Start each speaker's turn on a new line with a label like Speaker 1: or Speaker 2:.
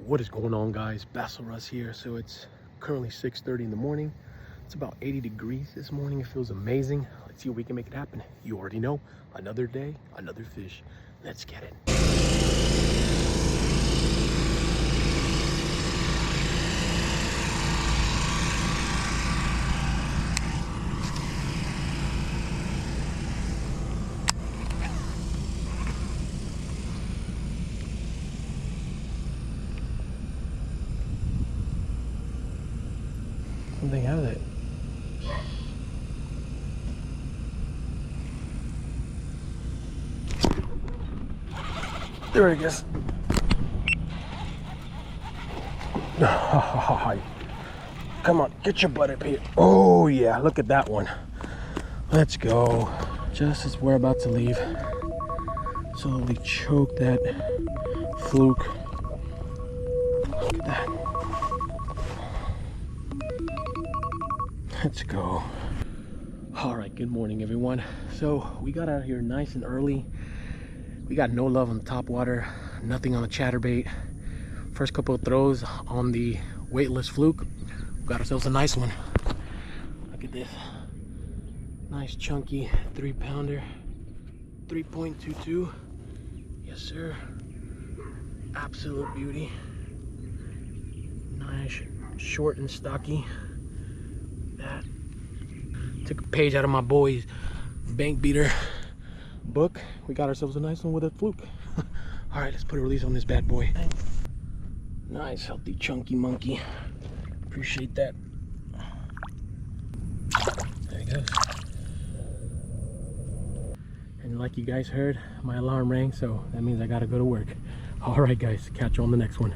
Speaker 1: What is going on, guys? Basil Russ here. So it's currently 6:30 in the morning. It's about 80 degrees this morning. It feels amazing. Let's see if we can make it happen. You already know, another day, another fish. Let's get it. Something has it. There it is. Come on, get your butt up here. Oh yeah, look at that one. Let's go. Just as we're about to leave, slowly choke that fluke. Look at that. Let's go. All right, good morning, everyone. So we got out here nice and early. We got no love on the top water, nothing on the chatterbait. First couple of throws on the weightless fluke, we got ourselves a nice one. Look at this. Nice chunky 3-pounder, 3.22. Yes, sir. Absolute beauty. Nice, short and stocky. That. Took a page out of my boy's bank beater book. We got ourselves a nice one with a fluke. All right, let's put a release on this bad boy. Nice, healthy, chunky monkey. Appreciate that. There he goes. And like you guys heard, my alarm rang, so that means I gotta go to work. All right, guys, catch you on the next one.